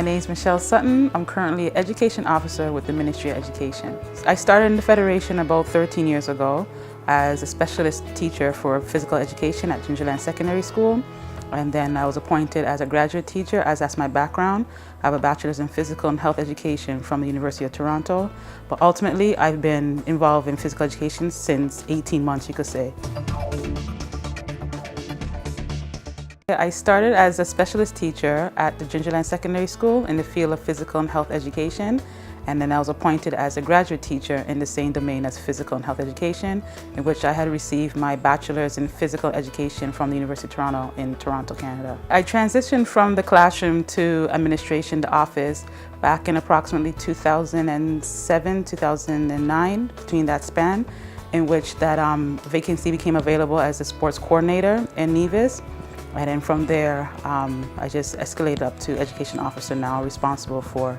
My name is Michelle Sutton. I'm currently an Education Officer with the Ministry of Education. I started in the Federation about 13 years ago as a specialist teacher for physical education at Gingerland Secondary School. And then I was appointed as a graduate teacher, as that's my background. I have a bachelor's in physical and health education from the University of Toronto. But ultimately, I've been involved in physical education since 18 months, you could say. I started as a specialist teacher at the Gingerland Secondary School in the field of physical and health education. And then I was appointed as a graduate teacher in the same domain as physical and health education, in which I had received my bachelor's in physical education from the University of Toronto in Toronto, Canada. I transitioned from the classroom to administration, the office, back in approximately 2007, 2009, between that span, in which that vacancy became available as a sports coordinator in Nevis. And then from there, I just escalated up to education officer now, responsible for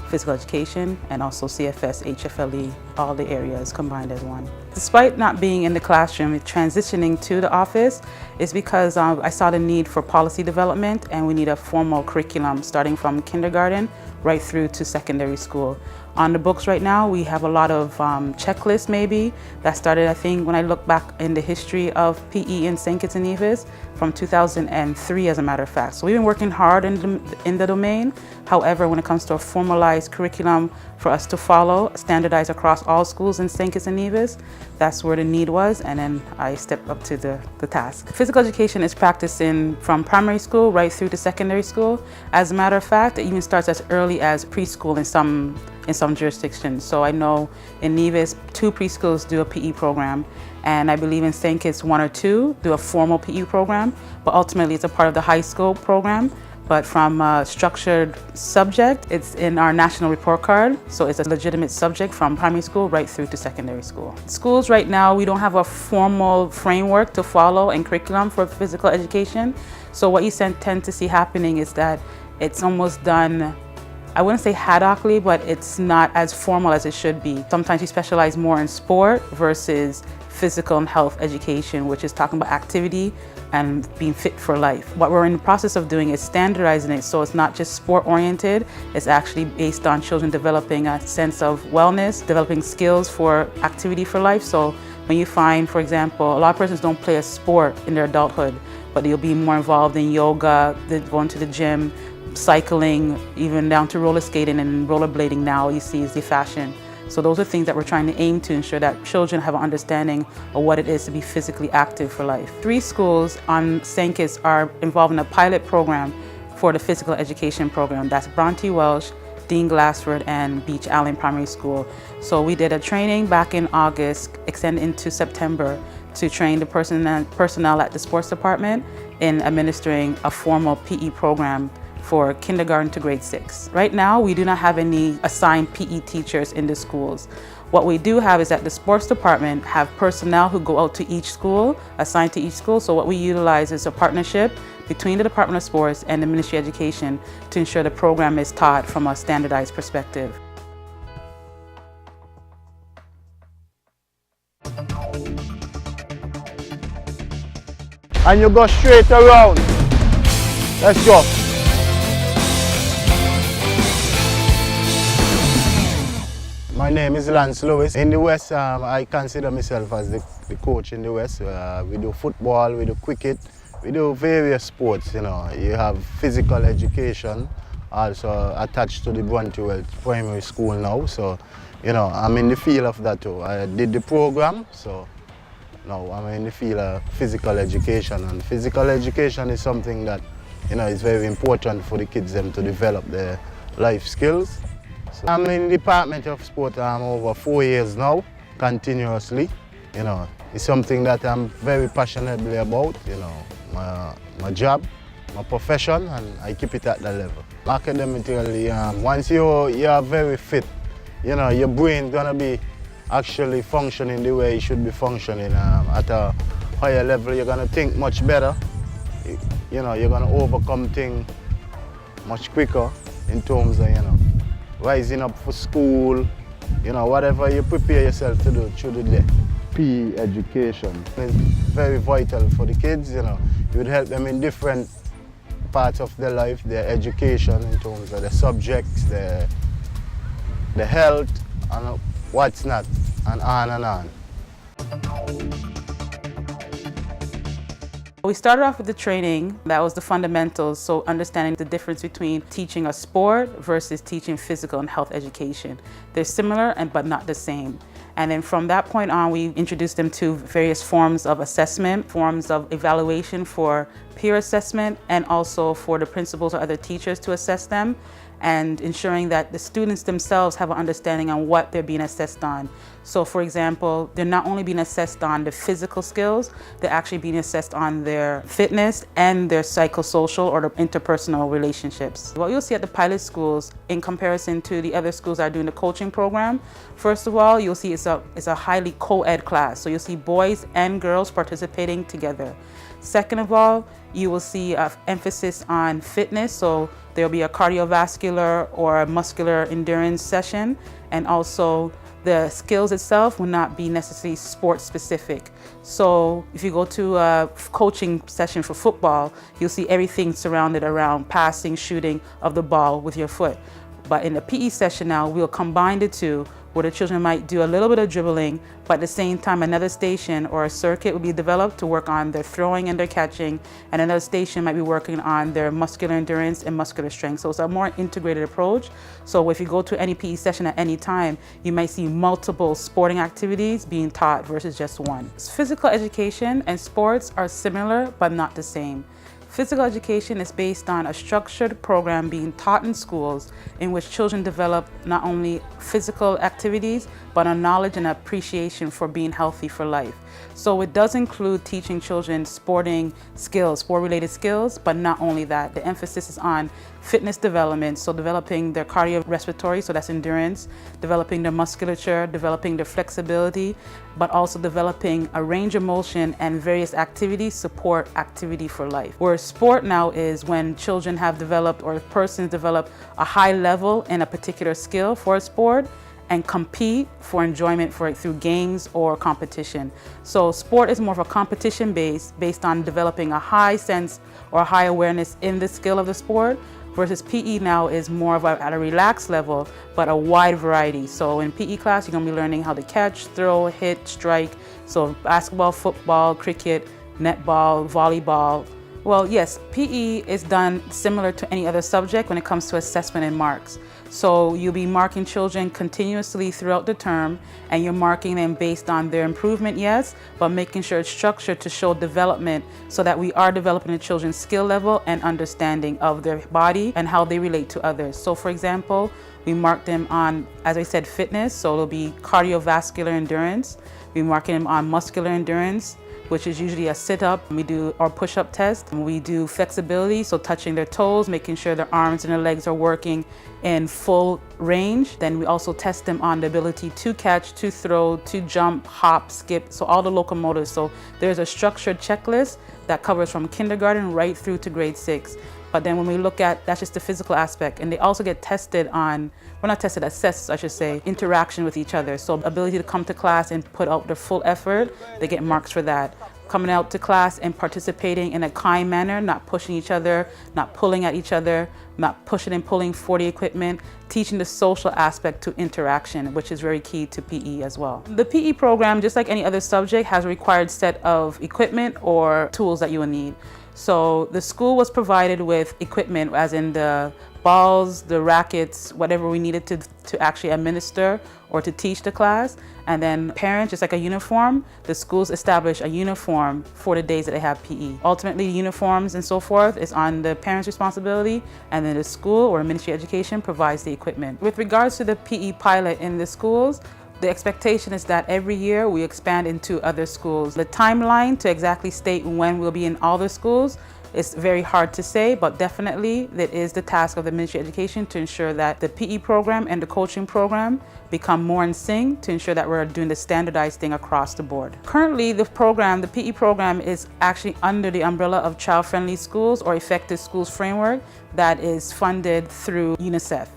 physical education and also CFS, HFLE, all the areas combined as one. Despite not being in the classroom, transitioning to the office is because I saw the need for policy development, and we need a formal curriculum starting from kindergarten right through to secondary school. On the books right now, we have a lot of checklists maybe that started, I think, when I look back in the history of PE in St. Kitts and Nevis from 2003, as a matter of fact. So we've been working hard in the domain. However, when it comes to a formalized curriculum for us to follow, standardized across all schools in St. Kitts and Nevis, that's where the need was, and then I stepped up to the task. Physical education is practiced from primary school right through to secondary school. As a matter of fact, it even starts as early as preschool in some jurisdictions. So I know in Nevis, 2 preschools do a PE program, and I believe in St. Kitts 1 or 2 do a formal PE program, but ultimately it's a part of the high school program. But from a structured subject, it's in our national report card, so it's a legitimate subject from primary school right through to secondary school. Schools right now, we don't have a formal framework to follow and curriculum for physical education. So what you tend to see happening is that it's almost done, I wouldn't say hadocly, but it's not as formal as it should be. Sometimes you specialize more in sport versus physical and health education, which is talking about activity and being fit for life. What we're in the process of doing is standardizing it, so it's not just sport oriented, it's actually based on children developing a sense of wellness, developing skills for activity for life. So when you find, for example, a lot of persons don't play a sport in their adulthood, but they'll be more involved in yoga, going to the gym, cycling, even down to roller skating and rollerblading now you see is the fashion. So those are things that we're trying to aim to ensure that children have an understanding of what it is to be physically active for life. 3 schools on St. Kitts are involved in a pilot program for the physical education program. That's Bronte Welsh, Dean Glassford, and Beach Allen Primary School. So we did a training back in August, extended into September, to train the personnel at the sports department in administering a formal PE program for kindergarten to grade 6. Right now, we do not have any assigned PE teachers in the schools. What we do have is that the sports department have personnel who go out to each school, assigned to each school. So what we utilize is a partnership between the Department of Sports and the Ministry of Education to ensure the program is taught from a standardized perspective. And you go straight around. Let's go. My name is Lance Lewis. In the West, I consider myself as the coach in the West. We do football, we do cricket, we do various sports. You know, you have physical education also attached to the Bronte Welsh Primary School now. So, you know, I'm in the field of that too. I did the program, so now I'm in the field of physical education. And physical education is something that, you know, is very important for the kids them to develop their life skills. So I'm in the Department of Sport over 4 years now, continuously. You know, it's something that I'm very passionately about, you know, my job, my profession, and I keep it at that level. Academically, once you are very fit, you know, your brain's gonna be actually functioning the way it should be functioning. At a higher level, you're gonna think much better. You know, you're gonna overcome things much quicker in terms of, you know, rising up for school, you know, whatever you prepare yourself to do through the day. PE education is very vital for the kids, you know. It would help them in different parts of their life, their education in terms of the subjects, the health, and what's not, and on and on. We started off with the training. That was the fundamentals, so understanding the difference between teaching a sport versus teaching physical and health education. They're similar but not the same. And then from that point on, we introduced them to various forms of assessment, forms of evaluation for peer assessment, and also for the principals or other teachers to assess them, and ensuring that the students themselves have an understanding on what they're being assessed on. So for example, they're not only being assessed on the physical skills, they're actually being assessed on their fitness and their psychosocial or the interpersonal relationships. What you'll see at the pilot schools in comparison to the other schools that are doing the coaching program, first of all, you'll see it's a highly co-ed class. So you'll see boys and girls participating together. Second of all, you will see an emphasis on fitness. So there'll be a cardiovascular or a muscular endurance session, and also the skills itself will not be necessarily sport specific. So if you go to a coaching session for football, you'll see everything surrounded around passing, shooting of the ball with your foot. But in the PE session now, we'll combine the two, where the children might do a little bit of dribbling, but at the same time another station or a circuit will be developed to work on their throwing and their catching, and another station might be working on their muscular endurance and muscular strength. So it's a more integrated approach. So if you go to any PE session at any time, you might see multiple sporting activities being taught versus just one. Physical education and sports are similar but not the same. Physical education is based on a structured program being taught in schools in which children develop not only physical activities, but a knowledge and appreciation for being healthy for life. So it does include teaching children sporting skills, sport-related skills, but not only that. The emphasis is on fitness development, so developing their cardiorespiratory, so that's endurance, developing their musculature, developing their flexibility, but also developing a range of motion and various activities support activity for life. Where sport now is when children have developed or persons develop a high level in a particular skill for a sport and compete for enjoyment for it through games or competition. So sport is more of a competition based on developing a high sense or a high awareness in the skill of the sport, versus PE now is more of at a relaxed level, but a wide variety. So in PE class, you're gonna be learning how to catch, throw, hit, strike. So basketball, football, cricket, netball, volleyball. Well, yes, PE is done similar to any other subject when it comes to assessment and marks. So you'll be marking children continuously throughout the term, and you're marking them based on their improvement, yes, but making sure it's structured to show development so that we are developing the children's skill level and understanding of their body and how they relate to others. So for example, we mark them on, as I said, fitness, so it'll be cardiovascular endurance. We marking them on muscular endurance, which is usually a sit-up. We do our push-up test. We do flexibility, so touching their toes, making sure their arms and their legs are working in full range. Then we also test them on the ability to catch, to throw, to jump, hop, skip, so all the locomotives. So there's a structured checklist that covers from kindergarten right through to grade 6. But then when we look at, that's just the physical aspect, and they also get tested on, well not tested, assessed I should say, interaction with each other. So ability to come to class and put out their full effort, they get marks for that. Coming out to class and participating in a kind manner, not pushing each other, not pulling at each other, not pushing and pulling for the equipment, teaching the social aspect to interaction, which is very key to PE as well. The PE program, just like any other subject, has a required set of equipment or tools that you will need. So the school was provided with equipment, as in the balls, the rackets, whatever we needed to actually administer or to teach the class. And then parents, just like a uniform, the schools establish a uniform for the days that they have PE. Ultimately, uniforms and so forth is on the parents' responsibility, and then the school or Ministry of Education provides the equipment. With regards to the PE pilot in the schools, the expectation is that every year we expand into other schools. The timeline to exactly state when we'll be in all the schools is very hard to say, but definitely it is the task of the Ministry of Education to ensure that the PE program and the coaching program become more in sync to ensure that we're doing the standardized thing across the board. Currently, the PE program is actually under the umbrella of Child Friendly Schools or Effective Schools Framework that is funded through UNICEF.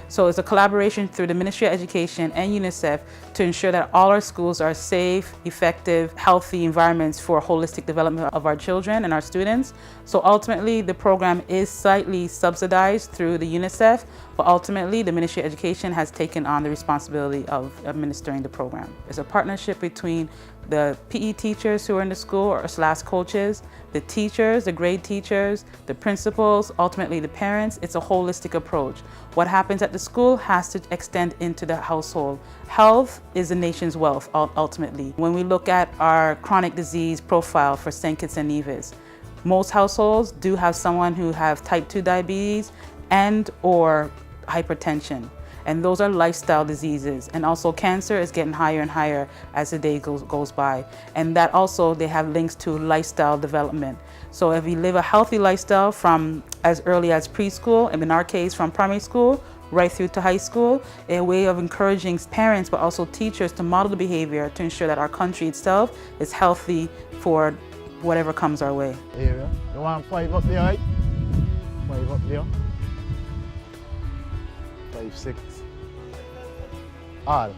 So it's a collaboration through the Ministry of Education and UNICEF to ensure that all our schools are safe, effective, healthy environments for holistic development of our children and our students. So ultimately, the program is slightly subsidized through the UNICEF, but ultimately the Ministry of Education has taken on the responsibility of administering the program. It's a partnership between the PE teachers who are in the school or / coaches, the teachers, the grade teachers, the principals, ultimately the parents. It's a holistic approach. What happens at the school has to extend into the household. Health is the nation's wealth, ultimately. When we look at our chronic disease profile for St. Kitts and Nevis, most households do have someone who have type 2 diabetes and or hypertension. And those are lifestyle diseases. And also cancer is getting higher and higher as the day goes by. And that also, they have links to lifestyle development. So if we live a healthy lifestyle from as early as preschool, and in our case from primary school, right through to high school, a way of encouraging parents but also teachers to model the behavior to ensure that our country itself is healthy for whatever comes our way. Area. You want 5 up there, right? 5 up there. 5, 6. All.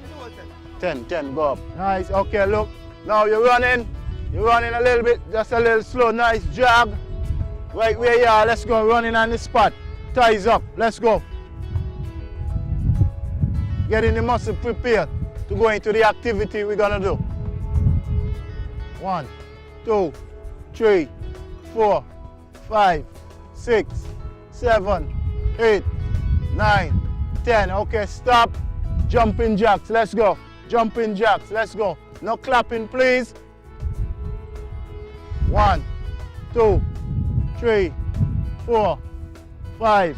10, go up. Nice, okay, look. Now you're running. You're running a little bit, just a little slow. Nice jog. Right where you are, let's go. Running on the spot. Ties up, let's go. Getting the muscle prepared to go into the activity we're gonna do. 1, 2, 3, 4, 5, 6, 7, 8, 9, 10. Okay, stop. Jumping jacks, let's go. Jumping jacks, let's go. No clapping, please. 1, 2, 3, 4, 5,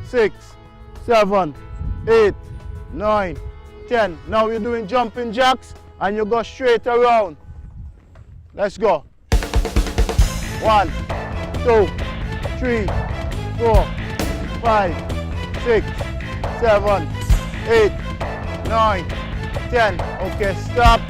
6, 7, 8, 9, 10. Now we're doing jumping jacks and you go straight around. Let's go. 1, 2, 3, 4, 5, 6, 7, 8, 9, 10. Okay, stop.